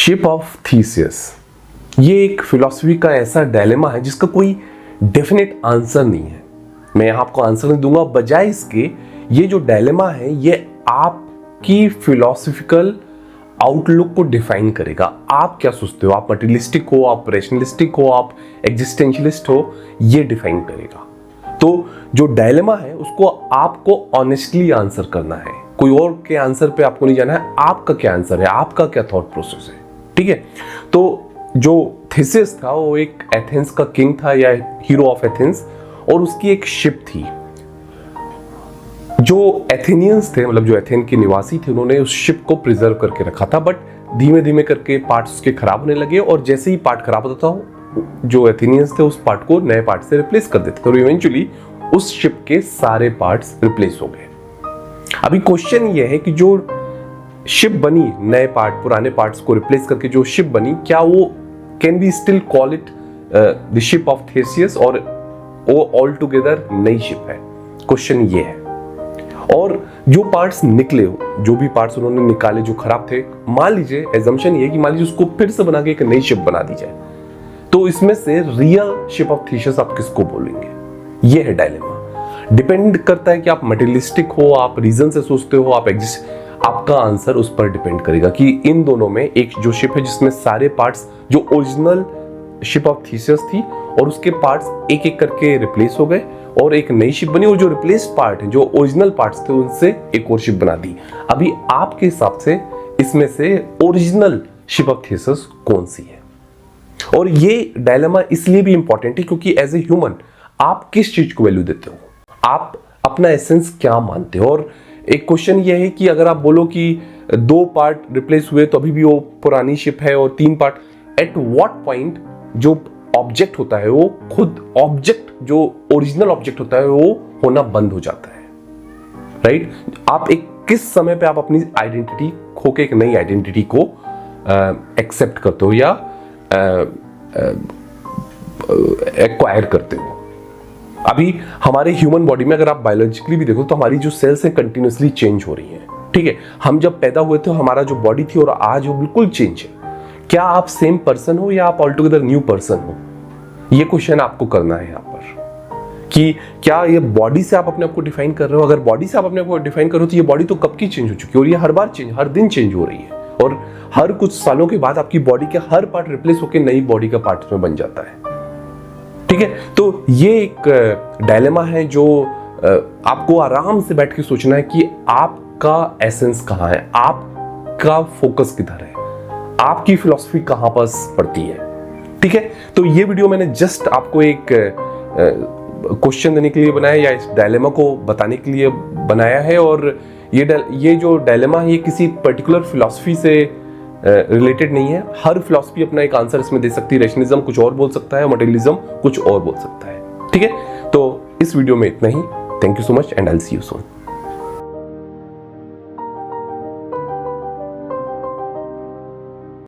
Ship of Theseus, ये एक philosophy का ऐसा डायलेमा है जिसका कोई डेफिनेट आंसर नहीं है। मैं आपको आंसर नहीं दूंगा, बजाय इसके ये जो डायलेमा है ये आपकी फिलॉसफिकल आउटलुक को डिफाइन करेगा। आप क्या सोचते हो, आप मटेरियलिस्टिक हो, आप रैशनलिस्टिक हो, आप एग्जिस्टेंशियलिस्ट हो, ये डिफाइन करेगा। तो जो डायलेमा है उसको आपको ऑनेस्टली आंसर करना है, कोई और के आंसर पे आपको नहीं जाना है। आपका क्या आंसर है, आपका क्या थॉट प्रोसेस है, ठीक है। तो जो थीसियस था वो एक एथेंस का किंग था या हीरो ऑफ एथेंस, और उसकी एक शिप थी। जो एथेनियंस थे, मतलब जो एथेन के निवासी थे, उन्होंने उस शिप को प्रिजर्व करके रखा था, बट धीमे धीमे करके पार्ट्स उसके खराब होने लगे, और जैसे ही पार्ट खराब होता था जो एथेनियंस थे उस पार्ट को नए पार्ट से रिप्लेस कर देते थे, और इवेंचुअली उस शिप के सारे पार्ट्स रिप्लेस हो गए। अभी क्वेश्चन ये है कि जो शिप बनी, नए पार्ट पुराने पार्ट्स को रिप्लेस करके जो शिप बनी, क्या वो can we still call it the ship of Theseus, और वो ऑल टुगेदर नई शिप है? क्वेश्चन ये है। और जो पार्ट्स निकले, जो भी पार्ट्स उन्होंने निकाले जो खराब थे, मान लीजिए एजम्पशन ये कि मान लीजिए उसको फिर से बना के एक नई शिप बना दी जाए, तो इसमें से रियल शिप ऑफ थीसियस आप किसको बोलेंगे? ये है डायलेमा। डिपेंड करता है कि आप मटेरियलिस्टिक हो, आप रीजन से सोचते हो, आपका आंसर उस पर डिपेंड करेगा कि इन दोनों में एक जो शिप है जिसमें सारे पार्ट्स, जो ओरिजिनल शिप ऑफ थीसियस थी और उसके पार्ट्स एक एक करके रिप्लेस हो गए, और एक नई शिप बनी, और जो रिप्लेस्ड पार्ट है, जो ओरिजिनल पार्ट्स थे, उनसे एक और शिप बना दी। अभी आपके हिसाब से इसमें से ओरिजिनल शिप ऑफ थीसियस कौन सी है? और ये डायलेमा इसलिए भी इंपॉर्टेंट है क्योंकि एज ए ह्यूमन आप किस चीज को वैल्यू देते हो, आप अपना एसेंस क्या मानते हो। और एक क्वेश्चन ये है कि अगर आप बोलो कि 2 पार्ट रिप्लेस हुए तो अभी भी वो पुरानी शिप है, और 3 पार्ट, एट व्हाट पॉइंट जो ऑब्जेक्ट होता है वो खुद ऑब्जेक्ट, जो ओरिजिनल ऑब्जेक्ट होता है, वो होना बंद हो जाता है, राइट? आप एक किस समय पे आप अपनी आइडेंटिटी खो के एक नई आइडेंटिटी को एक्सेप्ट करते हो या एक्वायर करते हो? अभी हमारे ह्यूमन बॉडी में अगर आप बायोलॉजिकली भी देखो तो हमारी जो सेल्स हैं कंटिन्यूसली चेंज हो रही हैं, ठीक है। हम जब पैदा हुए थे हमारा जो बॉडी थी और आज वो बिल्कुल चेंज है। क्या आप सेम पर्सन हो या आप ऑल टुगेदर न्यू पर्सन हो? ये क्वेश्चन आपको करना है यहाँ पर कि क्या ये बॉडी से आप अपने आप को डिफाइन कर रहे हो? अगर बॉडी से आप अपने आप को डिफाइन कर रहे हो तो ये बॉडी तो कब की चेंज हो चुकी है, और ये हर बार चेंज, हर दिन चेंज हो रही है, और हर कुछ सालों के बाद आपकी बॉडी के हर पार्ट रिप्लेस होकर नई बॉडी का पार्ट में बन जाता है, ठीक है। तो ये एक डायलेमा है जो आपको आराम से बैठ के सोचना है कि आपका एसेंस कहाँ है, आपका फोकस किधर है, आपकी फिलॉसफी कहाँ पर पड़ती है, ठीक है। तो ये वीडियो मैंने जस्ट आपको एक क्वेश्चन देने के लिए बनाया, या इस डायलेमा को बताने के लिए बनाया है। और ये जो डायलेमा है ये किसी पर्टिकुलर फिलॉसफी से रिलेटेड नहीं है। हर फिलॉसफी अपना एक आंसर इसमें दे सकती है। रैशनलिज्म कुछ और बोल सकता है, मटेरियलिज्म कुछ और बोल सकता है, ठीक है। तो इस वीडियो में इतना ही। Thank you so much and I will see you soon.